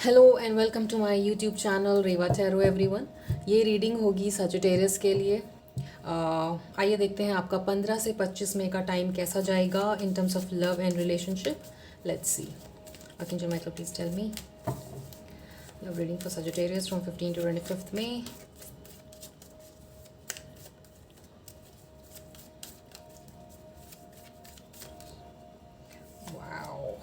Hello and welcome to my YouTube channel Reva tarot everyone. ये reading होगी Sagittarius के लिए। आइए देखते हैं आपका 15 से 25 मई का टाइम कैसा जाएगा in terms of love and relationship. Let's see. Archangel Michael please tell me love reading for Sagittarius from 15 to 25th May। Wow.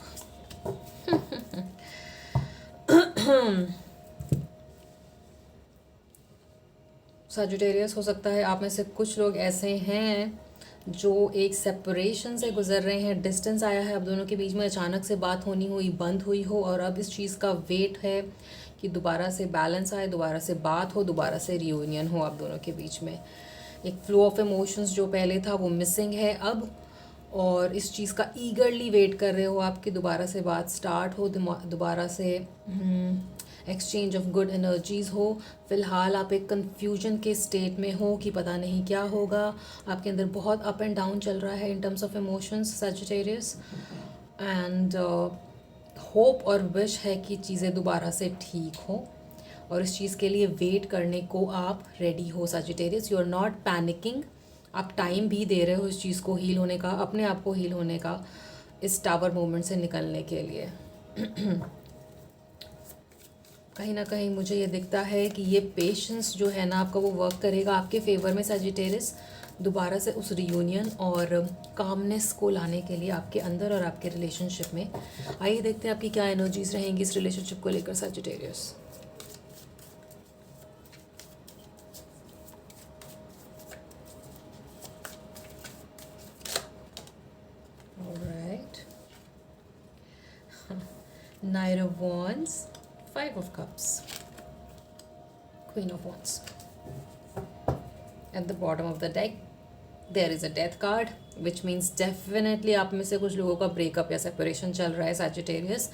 Sagittarius हो सकता है आप में से कुछ लोग ऐसे हैं जो एक सेपरेशन से गुजर रहे हैं। डिस्टेंस आया है आप दोनों के बीच में, अचानक से बात होनी हुई बंद हुई हो और अब इस चीज़ का वेट है कि दोबारा से बैलेंस आए, दोबारा से बात हो, दोबारा से रियूनियन हो आप दोनों के बीच में। एक फ्लो ऑफ इमोशंस जो पहले था वो मिसिंग है अब, और इस चीज़ का ईगरली वेट कर रहे हो आपकी दोबारा से बात स्टार्ट हो, दोबारा से एक्सचेंज ऑफ गुड एनर्जीज़ हो। फ़िलहाल आप एक कन्फ्यूजन के स्टेट में हो कि पता नहीं क्या होगा। आपके अंदर बहुत अप एंड डाउन चल रहा है इन terms of emotions Sagittarius, and hope और विश है कि चीज़ें दोबारा से ठीक हो, और इस चीज़ के लिए वेट करने को आप रेडी हो Sagittarius. You are not panicking, आप टाइम भी दे रहे हो इस चीज़ को हील होने का, अपने आप को हील होने का, इस टावर मोमेंट से निकलने के लिए। कहीं ना कहीं मुझे ये दिखता है कि ये पेशेंस जो है ना आपका, वो वर्क करेगा आपके फेवर में सजिटेरियस, दोबारा से उस रियूनियन और कामनेस को लाने के लिए आपके अंदर और आपके रिलेशनशिप में। आइए देखते हैं आपकी क्या एनर्जीज रहेंगी इस रिलेशनशिप को लेकर Sagittarius. Alright, night of wands, five of cups, queen of wands. At the bottom of the deck there is a death card, which means definitely आप में से कुछ लोगों का ब्रेकअप या सेपरेशन चल रहा है सजिटेरियस।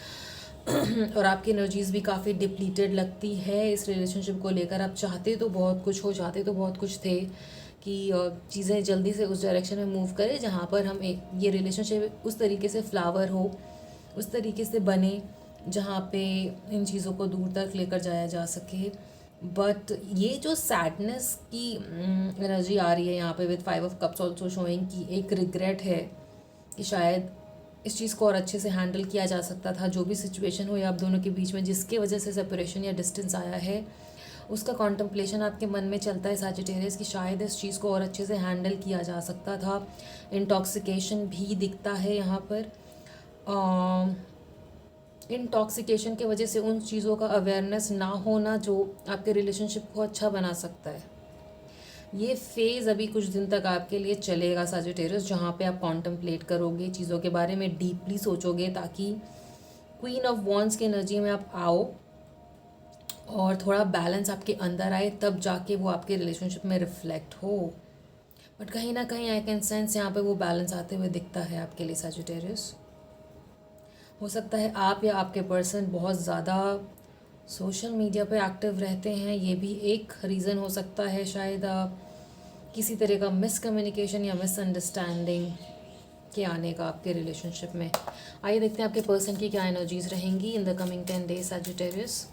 और आपकी एनर्जीज भी काफ़ी डिप्लीटेड लगती है इस रिलेशनशिप को लेकर। आप चाहते तो बहुत कुछ हो, चाहते तो बहुत कुछ थे कि चीज़ें जल्दी से उस डायरेक्शन में मूव करें जहाँ पर हम एक ये रिलेशनशिप उस तरीके से फ्लावर हो, उस तरीके से बने जहाँ पे इन चीज़ों को दूर तक लेकर जाया जा सके। बट ये जो सैडनेस की एनर्जी आ रही है यहाँ पे with five of cups also showing कि एक रिग्रेट है कि शायद इस चीज़ को और अच्छे से हैंडल किया जा सकता था। जो भी सिचुएशन हो या आप दोनों के बीच में जिसके वजह से सेपरेशन या डिस्टेंस आया है, उसका कॉन्टम्पलेशन आपके मन में चलता है सजिटेरियस कि शायद इस चीज़ को और अच्छे से हैंडल किया जा सकता था। इंटॉक्सिकेशन भी दिखता है यहाँ पर। इंटॉक्सिकेशन के वजह से उन चीज़ों का अवेयरनेस ना होना जो आपके रिलेशनशिप को अच्छा बना सकता है। ये फेज़ अभी कुछ दिन तक आपके लिए चलेगा सजिटेरियस, जहाँ पे आप कॉन्टम्पलेट करोगे, चीज़ों के बारे में डीपली सोचोगे, ताकि क्वीन ऑफ वॉन्ड्स की एनर्जी में आप आओ और थोड़ा बैलेंस आपके अंदर आए, तब जाके वो आपके रिलेशनशिप में रिफ्लेक्ट हो। बट कहीं ना कहीं आई कैन सेंस यहाँ पे वो बैलेंस आते हुए दिखता है आपके लिए सजिटेरियस। हो सकता है आप या आपके पर्सन बहुत ज़्यादा सोशल मीडिया पे एक्टिव रहते हैं, ये भी एक रीज़न हो सकता है। शायद किसी तरह का मिसकम्युनिकेशन या मिसअंडरस्टैंडिंग के आने का आपके रिलेशनशिप में। आइए देखते हैं आपके पर्सन की क्या एनर्जीज रहेंगी in the coming 10 days Sagittarius.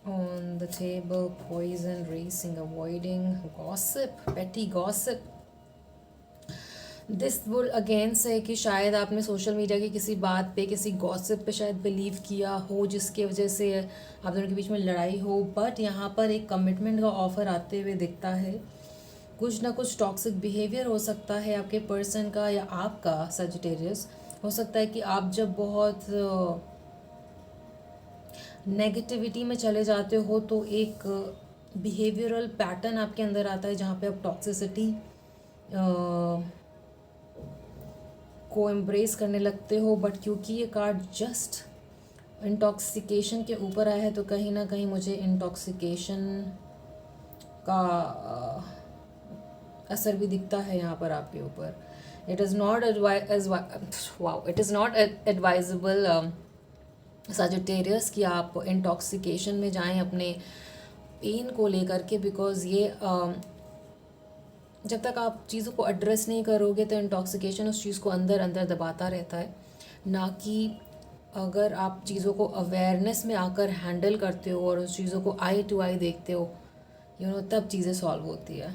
On the table, poison, racing, avoiding, gossip, petty gossip. This would again से कि शायद आपने सोशल मीडिया की किसी बात पे, किसी गॉसिप पे शायद बिलीव किया हो, जिसके वजह से आप दोनों के बीच में लड़ाई हो। बट यहाँ पर एक कमिटमेंट का ऑफर आते हुए दिखता है। कुछ ना कुछ टॉक्सिक बिहेवियर हो सकता है आपके पर्सन का या आपका सजिटेरियस। हो सकता है कि आप जब बहुत नेगेटिविटी में चले जाते हो तो एक बिहेवियरल पैटर्न आपके अंदर आता है जहाँ पे आप टॉक्सिसिटी को एम्ब्रेस करने लगते हो। बट क्योंकि ये कार्ड जस्ट इंटॉक्सिकेशन के ऊपर आया है, तो कहीं ना कहीं मुझे इंटॉक्सिकेशन का असर भी दिखता है यहाँ पर आपके ऊपर। It is not wow, it is not advisable Sagittarius कि आप इंटॉक्सिकेशन में जाएं, अपने पेन को लेकर के, बिकॉज़ ये जब तक आप चीज़ों को एड्रेस नहीं करोगे तो इंटॉक्सिकेशन उस चीज़ को अंदर अंदर दबाता रहता है, ना कि अगर आप चीज़ों को अवेयरनेस में आकर हैंडल करते हो और उस चीज़ों को आई टू आई देखते हो, तब चीज़ें सॉल्व होती है।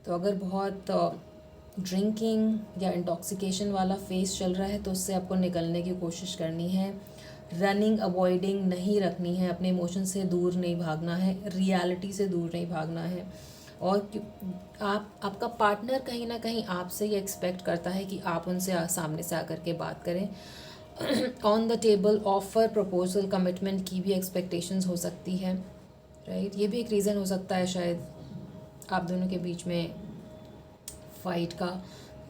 तो अगर बहुत ड्रिंकिंग या इंटॉक्सिकेशन वाला फेस चल रहा है तो उससे आपको निकलने की कोशिश करनी है। रनिंग अवॉइडिंग नहीं रखनी है, अपने इमोशन से दूर नहीं भागना है, रियलिटी से दूर नहीं भागना है। और आपका पार्टनर कहीं ना कहीं आपसे ये एक्सपेक्ट करता है कि आप उनसे सामने से आकर के बात करें। On the table offer, proposal, commitment की भी एक्सपेक्टेशंस हो सकती है, राइट। ये भी एक रीज़न हो सकता है शायद आप दोनों के बीच में फ़ाइट का,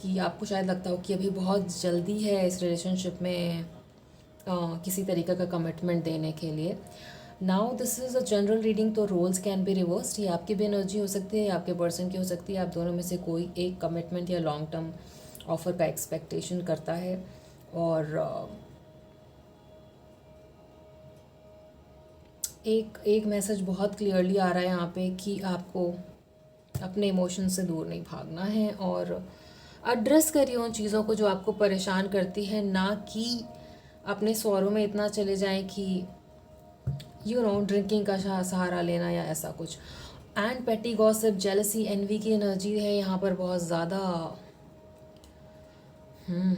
कि आपको शायद लगता हो कि अभी बहुत जल्दी है इस रिलेशनशिप में किसी तरीके का कमिटमेंट देने के लिए। Now this is a general reading, तो रोल्स कैन बी रिवर्स्ड। ये आपकी भी एनर्जी हो सकती है, आपके पर्सन की हो सकती है। आप दोनों में से कोई एक कमिटमेंट या लॉन्ग टर्म ऑफ़र का एक्सपेक्टेशन करता है। और एक मैसेज बहुत क्लियरली आ रहा है यहाँ पे कि आपको अपने इमोशन से दूर नहीं भागना है, और एड्रेस करिए उन चीज़ों को जो आपको परेशान करती है, ना कि अपने स्वरों में इतना चले जाएं कि ड्रिंकिंग का सहारा लेना या ऐसा कुछ। And petty gossip, jealousy, envy की एनर्जी है यहाँ पर बहुत ज़्यादा।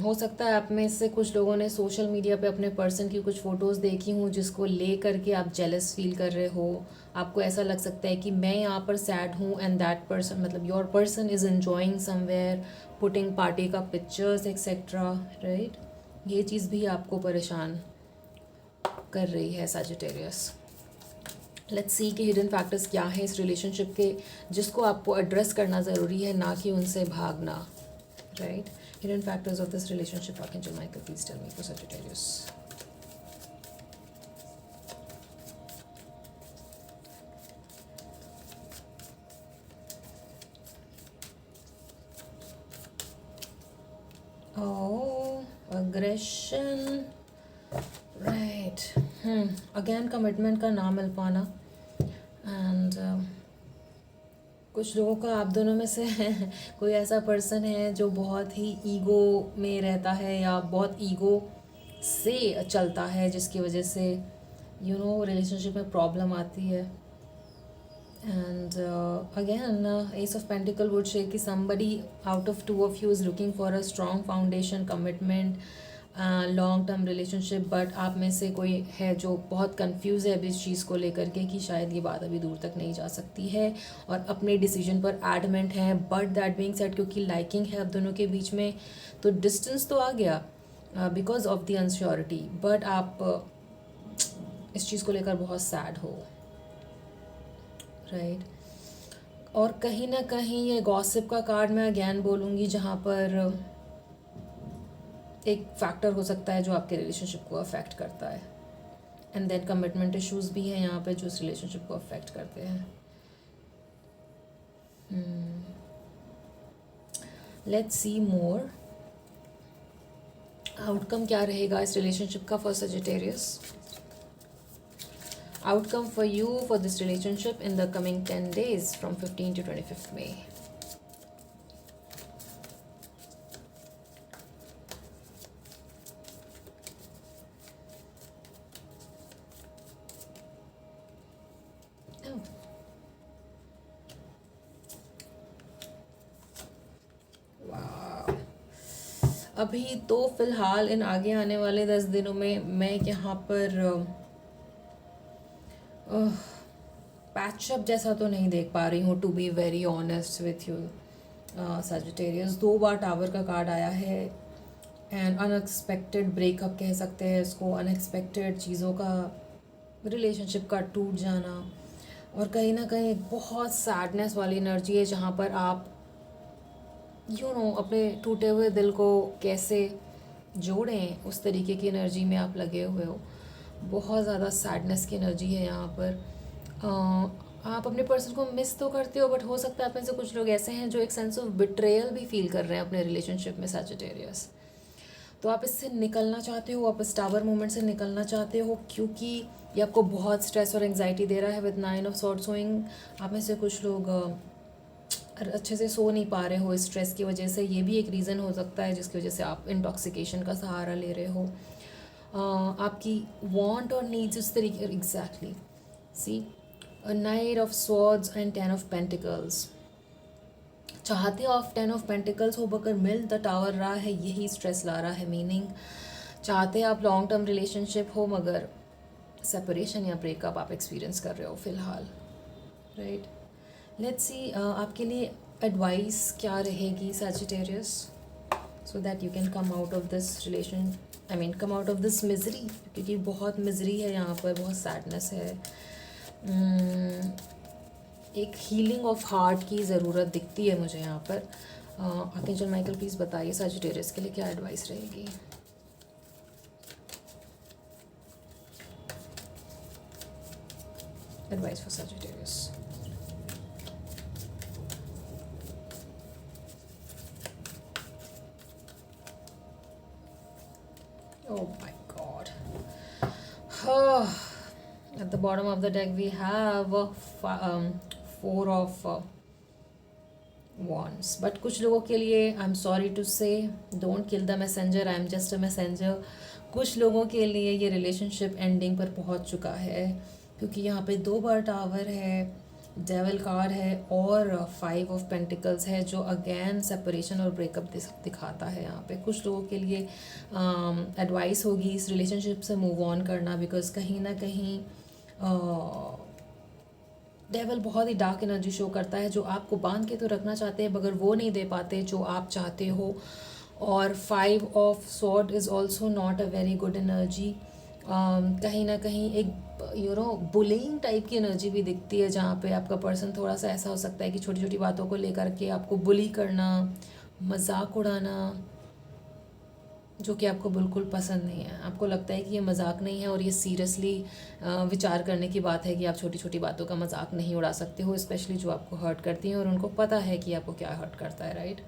हो सकता है आप में से कुछ लोगों ने सोशल मीडिया पे अपने पर्सन की कुछ फ़ोटोज़ देखी हूँ जिसको ले करके आप जेलस फील कर रहे हो। आपको ऐसा लग सकता है कि मैं यहाँ पर सैड हूँ एंड दैट पर्सन, मतलब your person is enjoying somewhere, putting party का पिक्चर्स एक्सेट्रा, राइट। ये चीज़ भी आपको परेशान कर रही है सजिटेरियस। लेट्स सी कि हिडन फैक्टर्स क्या है इस रिलेशनशिप के, जिसको आपको एड्रेस करना ज़रूरी है, ना कि उनसे भागना, right. Hidden factors of this relationship, Archangel Michael, please tell me for Sagittarius. Oh, aggression, right. Again commitment का ना मिल पाना, and कुछ लोगों का आप दोनों में से कोई ऐसा पर्सन है जो बहुत ही ईगो में रहता है या बहुत ईगो से चलता है, जिसकी वजह से रिलेशनशिप में प्रॉब्लम आती है। And again ace of pentacle would say कि somebody out of two of you is looking for a strong foundation, commitment, long term relationship, but आप में से कोई है जो बहुत कंफ्यूज है अभी इस चीज़ को लेकर के कि शायद ये बात अभी दूर तक नहीं जा सकती है और अपने डिसीजन पर एडमेंट है। बट दैट बीइंग सेड, क्योंकि लाइकिंग है आप दोनों के बीच में, तो डिस्टेंस तो आ गया because of the unsurety, but आप इस चीज़ को लेकर बहुत सैड हो, राइट। और कहीं ना कहीं ये गॉसिप का कार्ड मैं अगैन बोलूँगी, जहाँ पर एक फैक्टर हो सकता है जो आपके रिलेशनशिप को अफेक्ट करता है, एंड देन कमिटमेंट इश्यूज भी हैं यहाँ पे जो इस रिलेशनशिप को अफेक्ट करते हैं। लेट्स सी मोर, आउटकम क्या रहेगा इस रिलेशनशिप का for Sagittarius. Outcome for you for this relationship in the coming 10 days from 15 to 25 May. अभी तो फ़िलहाल इन आगे आने वाले 10 दिनों में मैं यहाँ पर पैचअप जैसा तो नहीं देख पा रही हूँ, to be very honest with you Sagittarius. 2 बार टावर का कार्ड आया है, एंड अनएक्सपेक्टेड ब्रेकअप कह सकते हैं इसको, अनएक्सपेक्टेड चीज़ों का, रिलेशनशिप का टूट जाना, और कहीं ना कहीं बहुत सैडनेस वाली एनर्जी है जहाँ पर आप अपने टूटे हुए दिल को कैसे जोड़ें उस तरीके की एनर्जी में आप लगे हुए हो। बहुत ज़्यादा सैडनेस की एनर्जी है यहाँ पर। आप अपने पर्सन को मिस तो करते हो, बट हो सकता है आप में से कुछ लोग ऐसे हैं जो एक सेंस ऑफ बिट्रेयल भी फील कर रहे हैं अपने रिलेशनशिप में सजिटेरियस। तो आप इससे निकलना चाहते हो, आप इस टावर मूवमेंट से निकलना चाहते हो, क्योंकि ये आपको बहुत स्ट्रेस और एंग्जाइटी दे रहा है विद 9 ऑफ सॉर्ड्स शोइंग। आप में से कुछ लोग अच्छे से सो नहीं पा रहे हो इस स्ट्रेस की वजह से, ये भी एक रीज़न हो सकता है जिसकी वजह से आप इंटॉक्सिकेशन का सहारा ले रहे हो। आपकी वांट और नीड्स इस तरीके exactly see knight of swords and 10 of pentacles. चाहते हो आप 10 ऑफ पेंटिकल्स हो, मगर मिल द टावर रहा है, यही स्ट्रेस ला रहा है। मीनिंग चाहते आप लॉन्ग टर्म रिलेशनशिप हो, मगर सेपरेशन या ब्रेकअप आप एक्सपीरियंस कर रहे हो फ़िलहाल, राइट। लेट्स सी आपके लिए एडवाइस क्या रहेगी Sagittarius, so that you can come out of this relation, I mean come out of this misery, क्योंकि बहुत मिजरी है यहाँ पर, बहुत सैडनेस है। एक हीलिंग ऑफ हार्ट की ज़रूरत दिखती है मुझे यहाँ पर। आर्कएंजल माइकल प्लीज़ बताइए सैजिटेरियस के लिए क्या एडवाइस रहेगी। Advice for Sagittarius. Oh my God. At the bottom of the deck we have 4 of wands. But कुछ लोगों के लिए I'm sorry to say don't kill the messenger, I'm just a messenger. कुछ लोगों के लिए ये रिलेशनशिप एंडिंग पर पहुंच चुका है, क्योंकि यहाँ पे 2 बार टावर है, डेविल कार्ड है और 5 ऑफ पेंटिकल्स है, जो अगेन सेपरेशन और ब्रेकअप दिखाता है। यहाँ पे कुछ लोगों के लिए एडवाइस होगी इस रिलेशनशिप से मूव ऑन करना, बिकॉज कहीं ना कहीं डेविल बहुत ही डार्क एनर्जी शो करता है, जो आपको बांध के तो रखना चाहते हैं मगर वो नहीं दे पाते जो आप चाहते हो। और 5 of sword is also not a very good energy. कहीं ना कहीं एक बुलिंग टाइप की एनर्जी भी दिखती है, जहाँ पे आपका पर्सन थोड़ा सा ऐसा हो सकता है कि छोटी छोटी बातों को लेकर के आपको बुली करना, मजाक उड़ाना, जो कि आपको बिल्कुल पसंद नहीं है। आपको लगता है कि ये मजाक नहीं है और ये सीरियसली विचार करने की बात है कि आप छोटी छोटी बातों का मजाक नहीं उड़ा सकते हो, स्पेशली जो आपको हर्ट करती हैं और उनको पता है कि आपको क्या हर्ट करता है, राइट।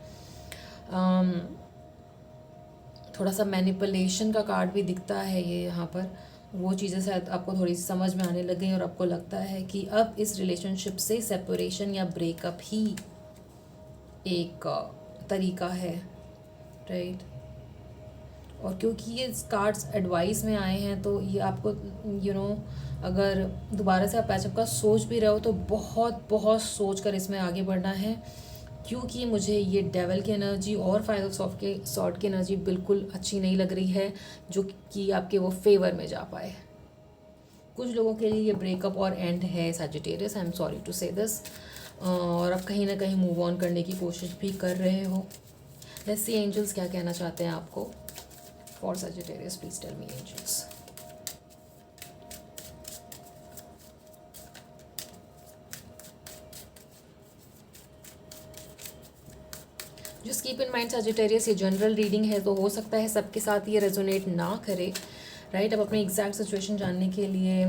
थोड़ा सा मैनिपुलेशन का कार्ड भी दिखता है ये यहाँ पर। वो चीज़ें शायद आपको थोड़ी सी समझ में आने लग गई और आपको लगता है कि अब इस रिलेशनशिप से सेपरेशन या ब्रेकअप ही एक तरीका है, राइट। और क्योंकि ये कार्ड्स एडवाइस में आए हैं तो ये आपको अगर दोबारा से आप पैचअप का सोच भी रहे हो तो बहुत बहुत सोच कर इसमें आगे बढ़ना है, क्योंकि मुझे ये डेविल की एनर्जी और 5 ऑफ सॉर्ड की एनर्जी बिल्कुल अच्छी नहीं लग रही है, जो कि आपके वो फेवर में जा पाए। कुछ लोगों के लिए ये ब्रेकअप और एंड है Sagittarius, I am sorry to say this, और आप कहीं ना कहीं मूव ऑन करने की कोशिश भी कर रहे हो। लेट्स सी एंजल्स क्या कहना चाहते हैं आपको for Sagittarius, please tell me angels. Just keep in mind Sagittarius, ये जनरल रीडिंग है तो हो सकता है सबके साथ ये रेजोनेट ना करे, राइट। अब अपनी एग्जैक्ट सिचुएशन जानने के लिए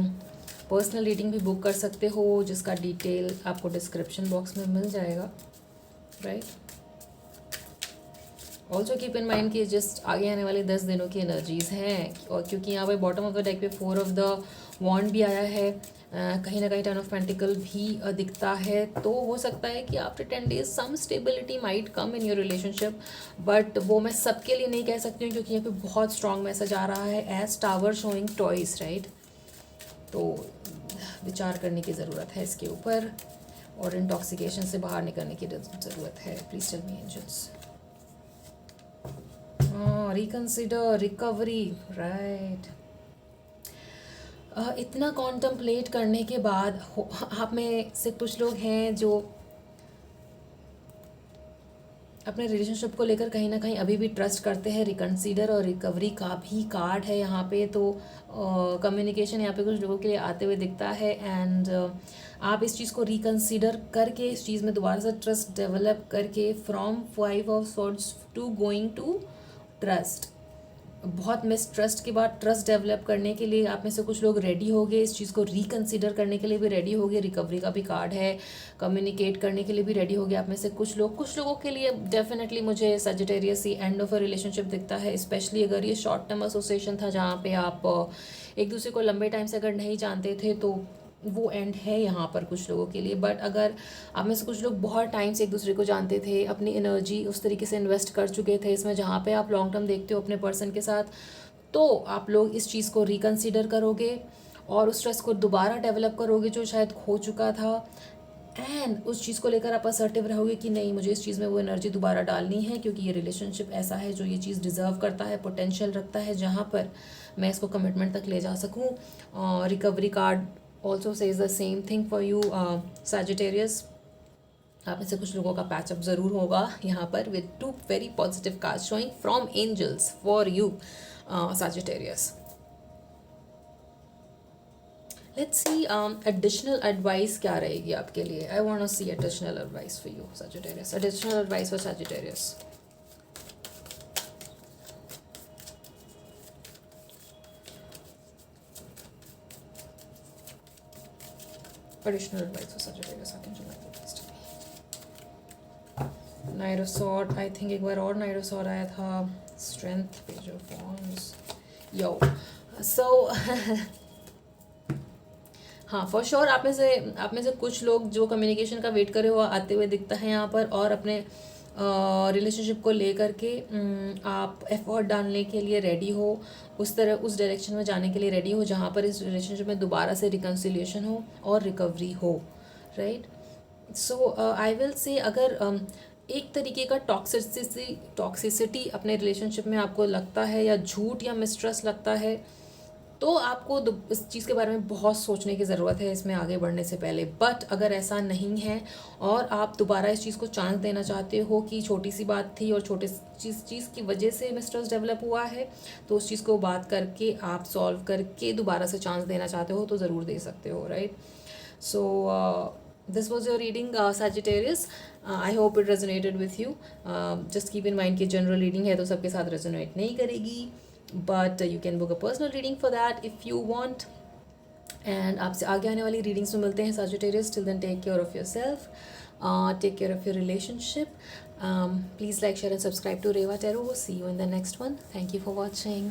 पर्सनल रीडिंग भी बुक कर सकते हो, जिसका डिटेल आपको डिस्क्रिप्शन बॉक्स में मिल जाएगा, right. Also keep in mind कि जस्ट आगे आने वाले 10 दिनों की एनर्जीज हैं, और क्योंकि यहाँ पे बॉटम ऑफ द डेक पे 4 ऑफ द वॉन्ड भी आया है, कहीं ना कहीं 10 ऑफ पेंटिकल भी दिखता है, तो हो सकता है कि after 10 days some stability might come in your relationship. But वो मैं सबके लिए नहीं कह सकती हूँ, क्योंकि यहाँ पे बहुत स्ट्रॉन्ग मैसेज आ रहा है as tower showing twice, right. तो विचार करने की ज़रूरत है इसके ऊपर, और इंटॉक्सिकेशन से बाहर निकलने की ज़रूरत है। Please tell me angels. Reconsider, recovery, right. इतना कॉन्टम्पलेट करने के बाद आप में से कुछ लोग हैं जो अपने रिलेशनशिप को लेकर कहीं ना कहीं अभी भी ट्रस्ट करते हैं। रिकन्सिडर और रिकवरी का भी कार्ड है यहाँ पे, तो कम्युनिकेशन यहाँ पे कुछ लोगों के लिए आते हुए दिखता है, एंड आप इस चीज़ को रिकन्सिडर करके इस चीज़ में दोबारा से ट्रस्ट डेवलप करके from 5 of swords to going to trust, बहुत मिसट्रस्ट के बाद ट्रस्ट डेवलप करने के लिए आप में से कुछ लोग रेडी हो गए, इस चीज़ को रिकंसीडर करने के लिए भी रेडी हो गए, रिकवरी का भी कार्ड है, कम्युनिकेट करने के लिए भी रेडी हो गए आप में से कुछ लोग। कुछ लोगों के लिए डेफिनेटली मुझे Sagittarius he end of a relationship दिखता है, स्पेशली अगर ये शॉर्ट टर्म एसोसिएशन था जहाँ पे आप एक दूसरे को लंबे टाइम से अगर नहीं जानते थे तो वो एंड है यहाँ पर कुछ लोगों के लिए। बट अगर आप में से कुछ लोग बहुत टाइम से एक दूसरे को जानते थे, अपनी एनर्जी उस तरीके से इन्वेस्ट कर चुके थे इसमें जहाँ पे आप लॉन्ग टर्म देखते हो अपने पर्सन के साथ, तो आप लोग इस चीज़ को रिकंसीडर करोगे और उस ट्रस्ट को दोबारा डेवलप करोगे जो शायद खो चुका था। एंड उस चीज़ को लेकर आप असर्टिव रहोगे कि नहीं, मुझे इस चीज़ में वो एनर्जी दोबारा डालनी है क्योंकि ये रिलेशनशिप ऐसा है जो ये चीज़ डिज़र्व करता है, पोटेंशियल रखता है जहाँ पर मैं इसको कमिटमेंट तक ले जा सकूँ। Recovery card also says the same thing for you Sagittarius. आप में से कुछ लोगों का पैचअप ज़रूर होगा यहाँ पर with 2 very positive cards showing from angels for you Sagittarius. Let's see additional advice क्या रहेगी आपके लिए। I want to see additional advice for you Sagittarius, additional advice for Sagittarius. Additional advice for Sagittarius, second July को destiny. Knight of Sword, I think एक बार और Knight of Sword आया था. Strength, Page of Wands. Yo, so हाँ for sure आप में से कुछ लोग जो कम्युनिकेशन का वेट करे हुआ आते हुए दिखता है यहाँ पर, और अपने रिलेशनशिप को लेकर के आप एफर्ट डालने के लिए रेडी हो, उस डायरेक्शन में जाने के लिए रेडी हो जहाँ पर इस रिलेशनशिप में दोबारा से रिकन्सिलिएशन हो और रिकवरी हो, right. So I will say अगर एक तरीके का टॉक्सिसिटी अपने रिलेशनशिप में आपको लगता है या झूठ या मिसट्रस्ट लगता है, तो आपको इस चीज़ के बारे में बहुत सोचने की ज़रूरत है इसमें आगे बढ़ने से पहले। बट अगर ऐसा नहीं है और आप दोबारा इस चीज़ को चांस देना चाहते हो कि छोटी सी बात थी और छोटे चीज़ की वजह से मिसट्रस्ट डेवलप हुआ है, तो उस चीज़ को बात करके आप सॉल्व करके दोबारा से चांस देना चाहते हो तो ज़रूर दे सकते हो, right. So this was your reading Sagittarius. I hope it resonated with you. Just keep in mind कि जनरल रीडिंग है तो सबके साथ रेजोनेट नहीं करेगी, but you can book a personal reading for that if you want. And आपसे आगे आने वाली रीडिंग्स में मिलते हैं Sagittarius. Till then, take care of yourself, take care of your relationship. Please like, share and subscribe to Reva Tarot. See you in the next one. Thank you for watching.